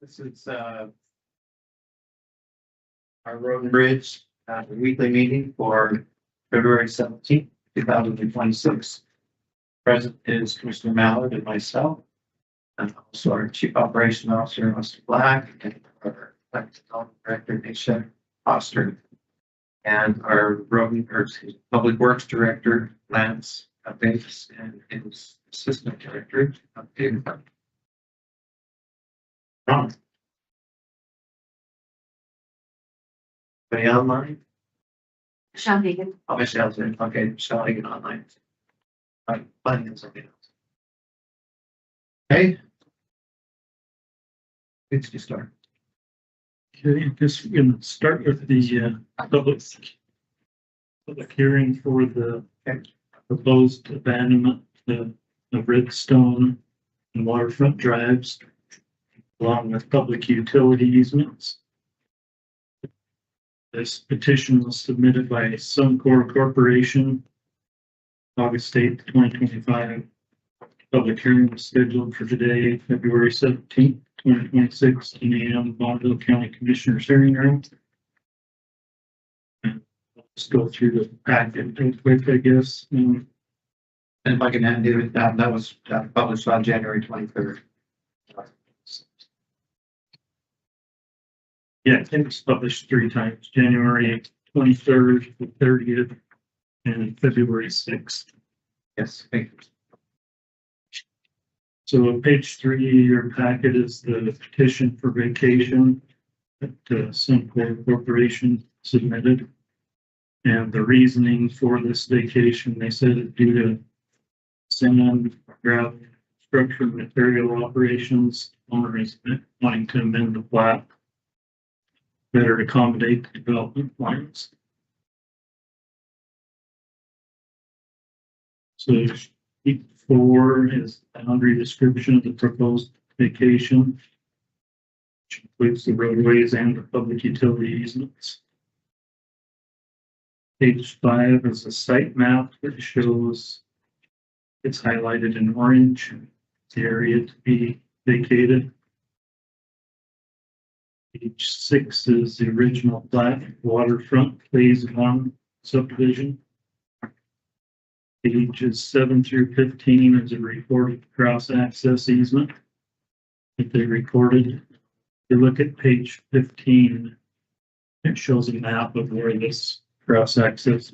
This is our road and bridge weekly meeting for February 17th, 2026. Present is Commissioner Mallard and myself, and also our Chief Operation Officer, Mr. Black, and our Elected Director, Nisha Foster, and our Public Works Director, Lance Bates, and his Assistant Director, David. Any online? Sean Hagan. Oh, Michelle's in. Okay, Michelle Hagan online. All right, planning something else. Okay. Let's just start. Okay, I guess we're gonna start with the public hearing for the proposed abandonment of Redstone and waterfront drives, along with public utility easements. This petition was submitted by Suncor Corporation, August 8th, 2025. Public hearing was scheduled for today, February 17th, 2026, 10 a.m. Bonneville County Commissioners Hearing Room. Let's go through the packet real quick, I guess. And if I can add to it, that was published on January 23rd. Yeah, I think it was published 3 times, January 23rd, the 30th, and February 6th. Yes, thank you. So page 3 of your packet is the petition for vacation that Suncor Corporation submitted. And the reasoning for this vacation, they said it due to cement, gravel, structure, material operations, owner is wanting to amend the plat better to accommodate the development plans. So sheet 4 is the boundary description of the proposed vacation, which includes the roadways and the public utility easements. Page 5 is a site map that shows it's highlighted in orange, the area to be vacated. Page 6 is the original plat waterfront phase 1 subdivision. Pages 7 through 15 is a recorded cross-access easement that they recorded. If you look at page 15, it shows a map of where this cross-access.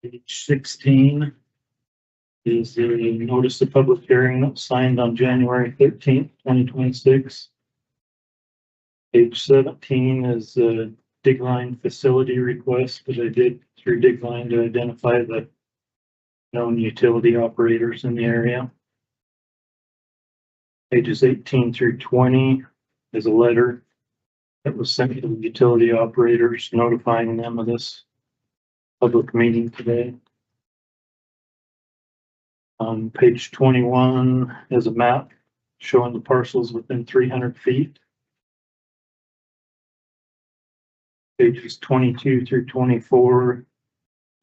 Page 16 is the notice of public hearing that was signed on January 13th, 2026. Page 17 is the dig line facility request that I did through dig line to identify the known utility operators in the area. Pages 18 through 20 is a letter that was sent to the utility operators notifying them of this public meeting today. On page 21 is a map showing the parcels within 300 feet. Pages 22 through 24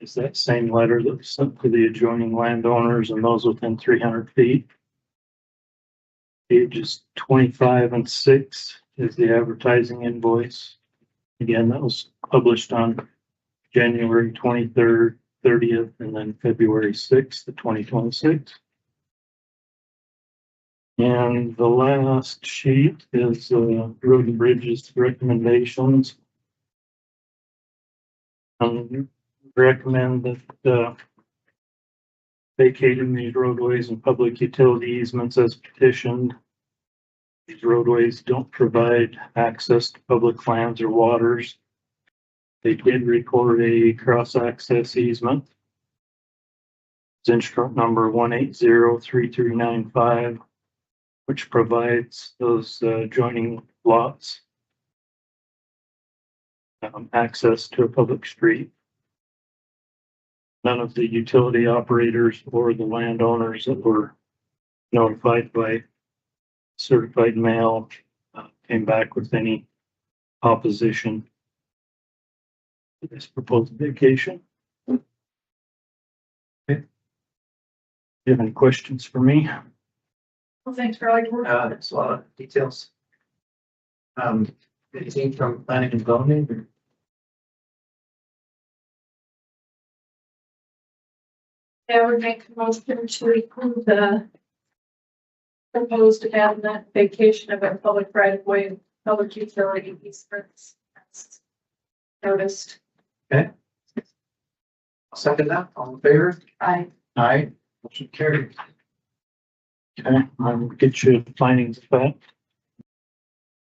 is that same letter that was sent to the adjoining landowners and those within 300 feet. Pages 25 and 6 is the advertising invoice. Again, that was published on January 23rd, 30th, and then February 6th of 2026. And the last sheet is road and bridges recommendations. Recommend that vacating these roadways and public utility easements as petitioned. These roadways don't provide access to public lands or waters. They did record a cross-access easement. It's instrument number 1803395, which provides those adjoining lots access to a public street. None of the utility operators or the landowners that were notified by certified mail came back with any opposition to this proposed vacation. Okay. Do you have any questions for me? Well, thanks for all your work. There's a lot of details. Anything from planning and zoning? I would make a motion to approve the proposed abandonment vacation of a public right of way, public utility easements. As noticed. I'll second that. All in favor? I Aye. Motion carried. Okay, I'll get you findings of that.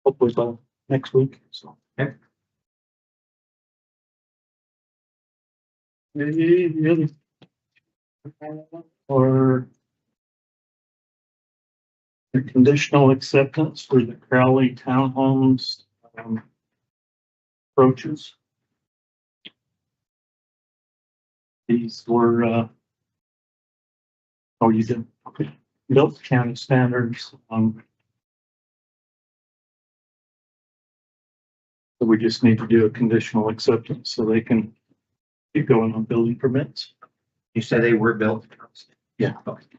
Hopefully by next week, so. Okay. The other. Or. The conditional acceptance for the Crowley Townhomes. Approaches. These were, oh, you did, okay, built to county standards, so we just need to do a conditional acceptance so they can get going on building permits. You said they were built? Yeah. Okay.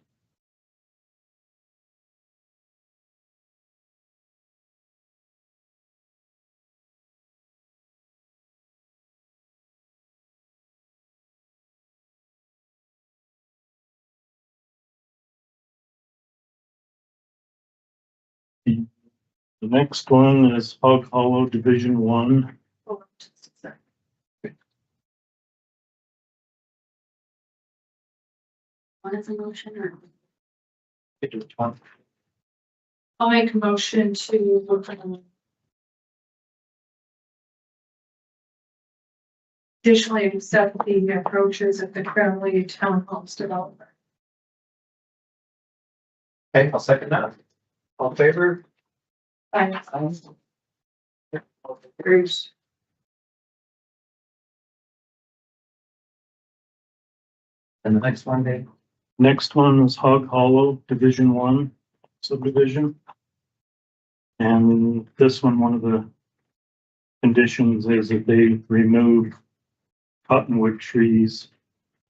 The next one is Hog Hollow Division 1. hold on just a second. What is a motion or? I'll make a motion to additionally accept the approaches of the Crowley Townhomes developer. Okay, I'll second that. All in favor? I Agrees. And the next one, Dave? Next one is Hog Hollow Division 1 subdivision. And this one of the conditions is that they remove cottonwood trees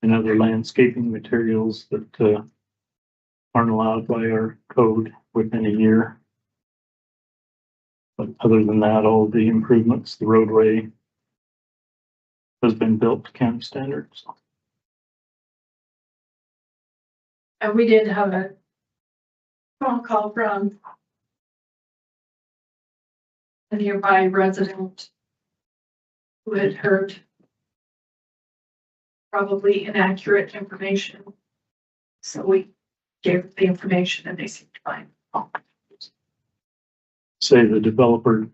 and other landscaping materials that aren't allowed by our code within a year. But other than that, all the improvements, the roadway has been built to county standards. And we did have a phone call from a nearby resident who had heard probably inaccurate information. So we gave the information and they seemed fine. Say the developer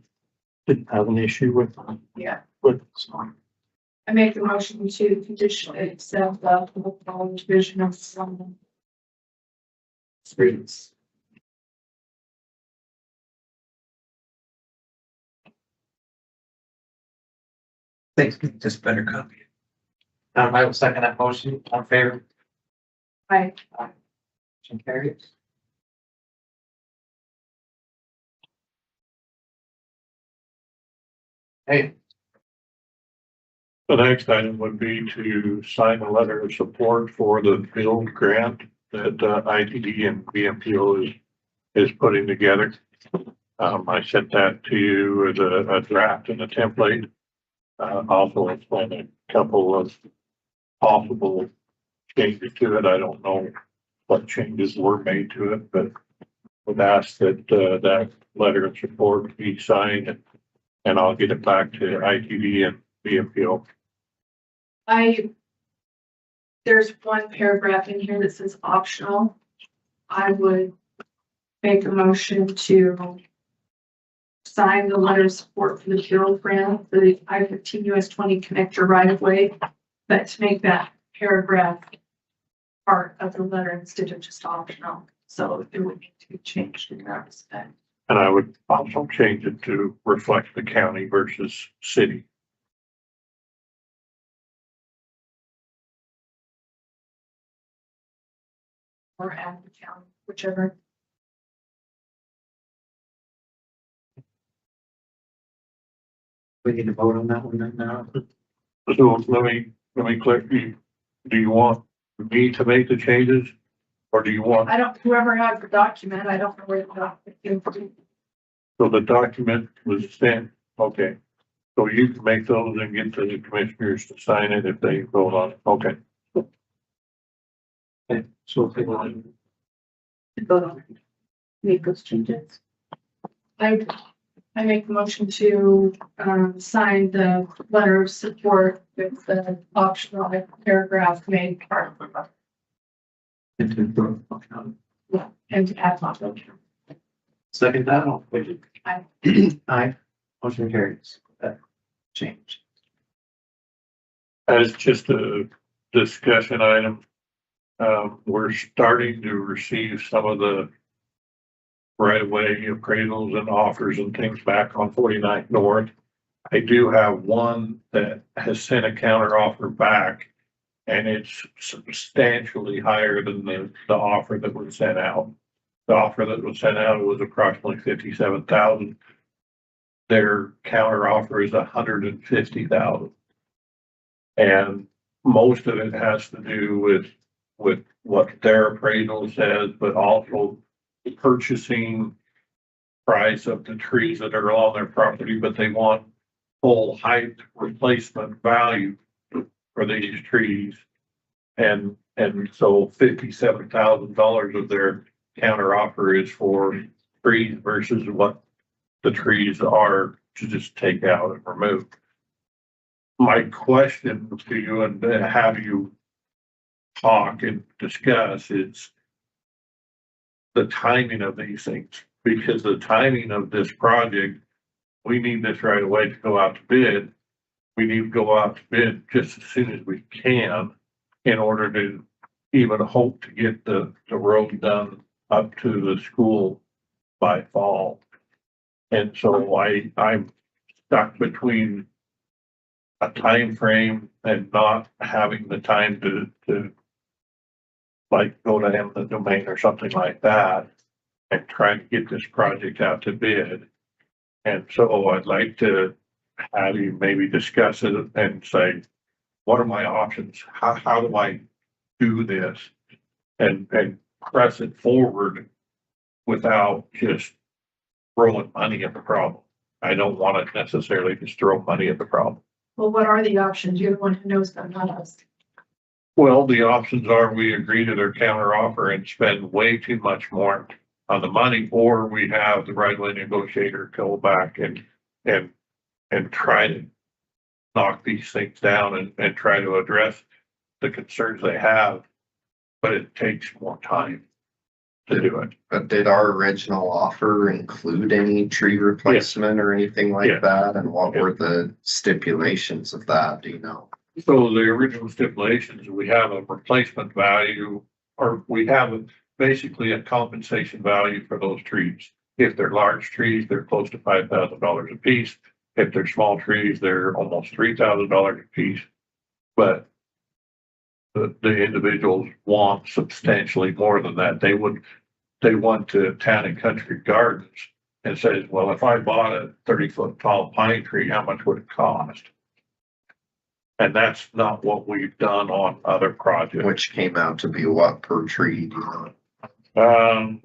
didn't have an issue with Yeah, so. I make the motion to conditionally accept the division of some streets. Thanks, just better copy. I will second that motion. All in favor? I Motion carries. Hey, The next item would be to sign a letter of support for the build grant that ITD and BMPO is putting together. I sent that to you as a draft and a template. Also explain a couple of possible changes to it. I don't know what changes were made to it, but would ask that that letter of support be signed, and I'll get it back to ITD and BMPO. there's one paragraph in here that says optional. I would make a motion to sign the letter of support for the build grant for the I-15 US 20 connector right of way, but to make that paragraph part of the letter instead of just optional. So it would need to be changed in that respect. And I would also change it to reflect the county versus city. Or add the county, whichever. we need to vote on that one then now. So let me click. Do you want me to make the changes? Or do you want, whoever has the document, I don't know where the document came from. so the document was sent, okay. So you can make those and get to the commissioners to sign it if they vote on it, okay. Okay, so if they want Vote on it. Make those changes. I make the motion to, sign the letter of support with the optional paragraph made part of the, to improve functionality. and to add on. Second that, all in favor? Aye. Aye, motion carries. That change. As just a discussion item, we're starting to receive some of the right-of-way appraisals and offers and things back on 49th North. I do have one that has sent a counter offer back, and it's substantially higher than the offer that was sent out. The offer that was sent out was approximately 57,000. Their counter offer is 150,000. And most of it has to do with what their appraisal says, but also the purchasing price of the trees that are on their property, but they want full height replacement value for these trees. And so $57,000 of their counter offer is for trees versus what the trees are to just take out and remove. My question to you, and have you talk and discuss, is the timing of these things, because the timing of this project, we need this right away to go out to bid. We need to go out to bid just as soon as we can in order to even hope to get the road done up to the school by fall. And so I'm stuck between a time frame and not having the time to like go to eminent domain or something like that and trying to get this project out to bid. And so I'd like to have you maybe discuss it and say, what are my options? How do I do this and press it forward without just throwing money at the problem? I don't want to necessarily just throw money at the problem. Well, what are the options? You're the one who knows them, not us. Well, the options are we agree to their counter offer and spend way too much more on the money, or we have the right way negotiator go back and try to knock these things down and try to address the concerns they have, but it takes more time to do it. But did our original offer include any tree replacement or anything like Yeah. that? And what were the stipulations of that? Do you know? So the original stipulations, we have a replacement value, or we have basically a compensation value for those trees. If they're large trees, they're close to $5,000 a piece. If they're small trees, they're almost $3,000 a piece. But the individuals want substantially more than that. They want to Town and Country Gardens and says, well, if I bought a 30-foot tall pine tree, how much would it cost? And that's not what we've done on other projects. Which came out to be what per tree? Do you know?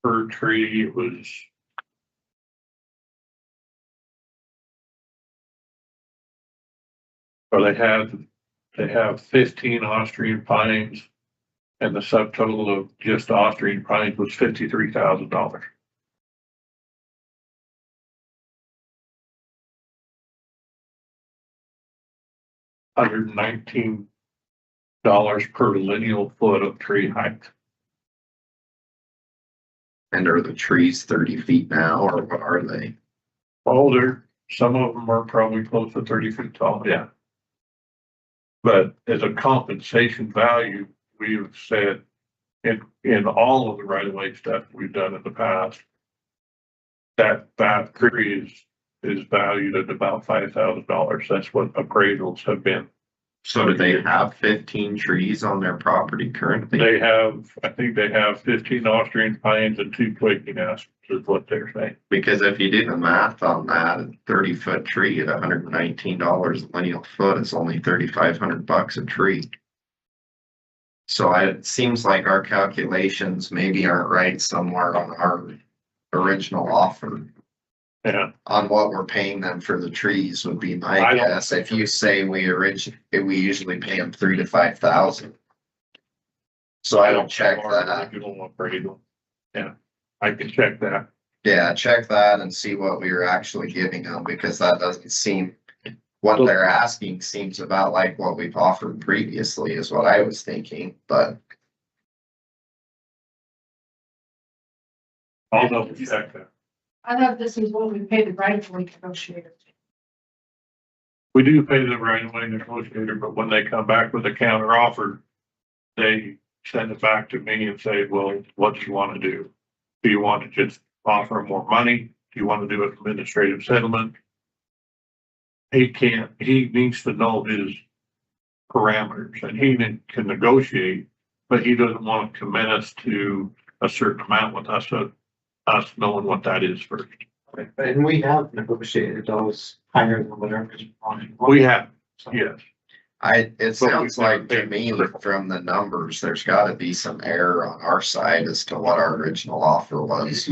Per tree, it was. Or they have 15 Austrian pines, and the subtotal of just Austrian pines was $53,000. $119 per lineal foot of tree height. And are the trees 30 feet now, or what are they? Oh, some of them are probably close to 30 feet tall, yeah. But as a compensation value, we've said in all of the right-of-way stuff we've done in the past, that tree is valued at about $5,000. That's what appraisals have been. So do they have 15 trees on their property currently? I think they have 15 Austrian pines and 2 quaking aspens is what they're saying. Because if you do the math on that, a 30-foot tree at $119 a lineal foot is only $3,500 a tree. So it seems like our calculations maybe aren't right somewhere on our original offer. Yeah, On what we're paying them for the trees would be my I don't- guess. If you say we usually pay them 3,000 to 5,000. So I don't check have our that. original appraisal. Yeah, I can check that. Yeah, check that and see what we were actually giving them, because that doesn't seem, what they're asking seems about like what we've offered previously is what I was thinking, but I'll double check that. I thought this is what we paid the right of way negotiator. We do pay the right of way negotiator, but when they come back with a counter offer, they send it back to me and say, well, what do you want to do? Do you want to just offer more money? Do you want to do an administrative settlement? He needs to know his parameters, and he can negotiate, but he doesn't want to commit us to a certain amount with us knowing what that is first. And we have negotiated those higher than whatever is on. We have, yes. it sounds like to me from the numbers, there's gotta be some error on our side as to what our original offer was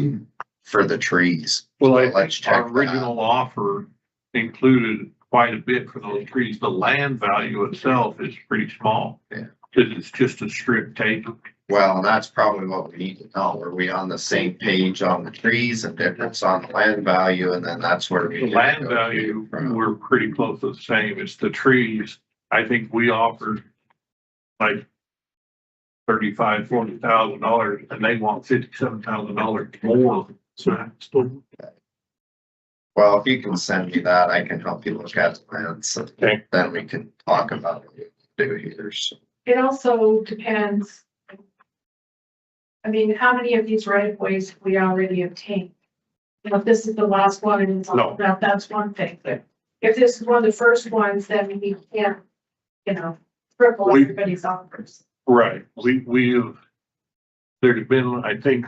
for the trees. Well, So let's check our that. original offer included quite a bit for those trees. The land value itself is pretty small. Yeah. Cause it's just a strip take. Well, and that's probably what we need to know. Are we on the same page on the trees and difference on the land value? And then that's where we. The land value, we're pretty close to the same. It's the trees. I think we offered like $40,000 and they want $57,000 more. So Well, if you can send me that, I can help you look at the plans. Okay. Then we can talk about what we do here. So. It also depends. I mean, how many of these right of ways have we already obtained? You know, if this is the last one and it's all No. about, that's one thing, but if this is one of the first ones, then we can't, you know, triple everybody's offers. right, we've, there's been, I think,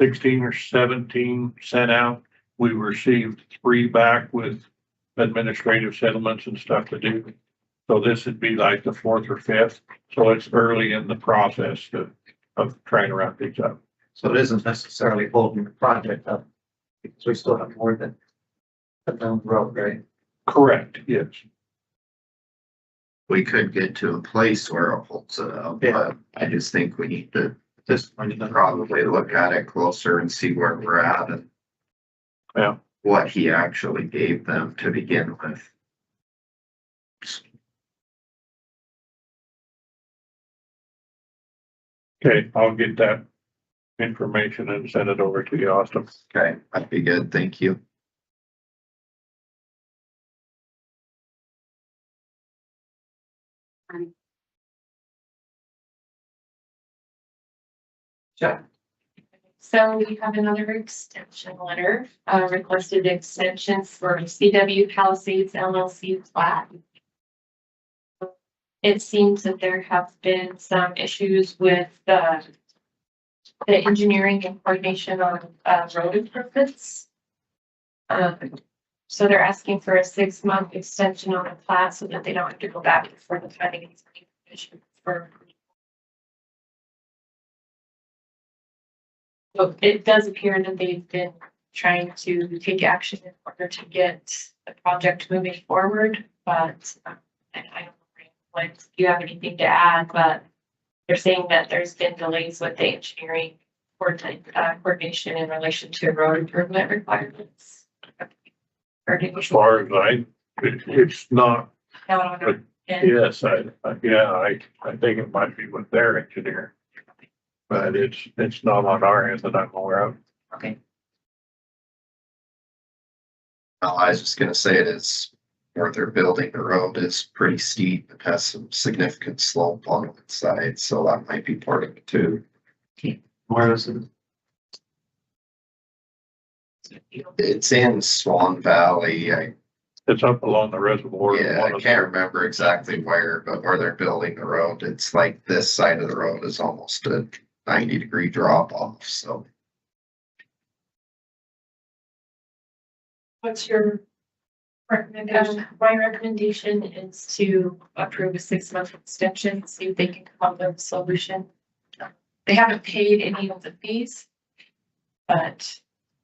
16 or 17 sent out. We received 3 back with administrative settlements and stuff to do. So this would be like the 4th or 5th. So it's early in the process of trying to wrap things up. So it isn't necessarily holding the project up, because we still have more than down the road, right? Correct, yes. We could get to a place where it holds it up, Yeah. but I just think we need to At this point, probably look at it closer and see where we're at and Yeah. what he actually gave them to begin with. Okay, I'll get that information and send it over to you, Austin. Okay, that'd be good. Thank you. Check. So we have another extension letter, requested extension for CW Palisades LLC Plat. It seems that there have been some issues with the engineering and coordination on, road improvements. So they're asking for a 6-month extension on the plat so that they don't have to go back before the planning and zoning commission for. So it does appear that they've been trying to take action in order to get the project moving forward, but I don't know if you have anything to add, but they're saying that there's been delays with the engineering coordination in relation to road improvement requirements. As far as it's not, Not on our end. yes, I think it might be with their engineer. But it's not on our end that I'm aware of. Okay. Well, I was just gonna say it is where they're building the road is pretty steep. It has some significant slope on one side, so that might be part of it too. Where is it? It's in Swan Valley. It's up along the reservoir. I can't remember exactly where, but where they're building the road, it's like this side of the road is almost a 90-degree drop off, so. What's your recommendation. My recommendation is to approve a 6-month extension, see if they can come up with a solution. They haven't paid any of the fees, but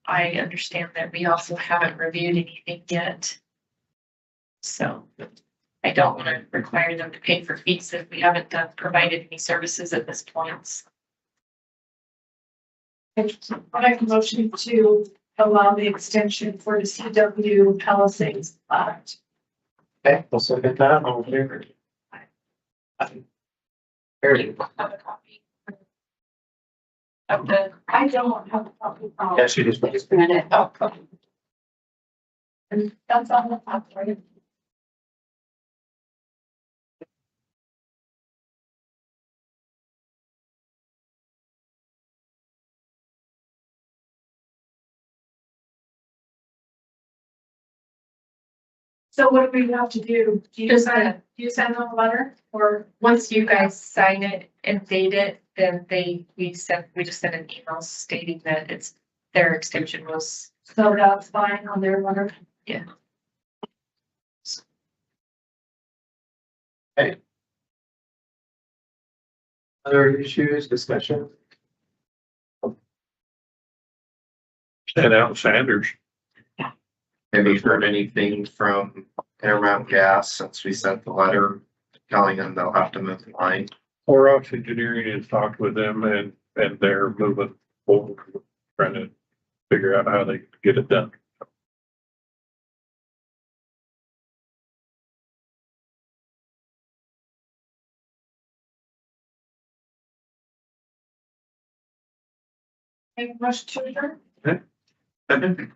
I understand that we also haven't reviewed anything yet. So I don't want to require them to pay for fees if we haven't provided any services at this point. I make a motion to allow the extension for the CW Palisades plat. Okay, I'll second that, all in favor? Very good. Have a copy of the, I don't have a copy. Yes, you just. just read it. Oh, okay. And that's on the top, right? So what do we have to do? Do you Just send, do you send them a letter or? Once you guys sign it and date it, then we just send an email stating that it's, their extension was. So that's fine on their letter. Other issues, discussion? Send out Sanders. Have you heard anything from Paramount Gas since we sent the letter telling them they'll have to move the line? Oros Engineering has talked with them and they're moving forward, trying to figure out how they can get it done. Make a motion to adjourn. Second?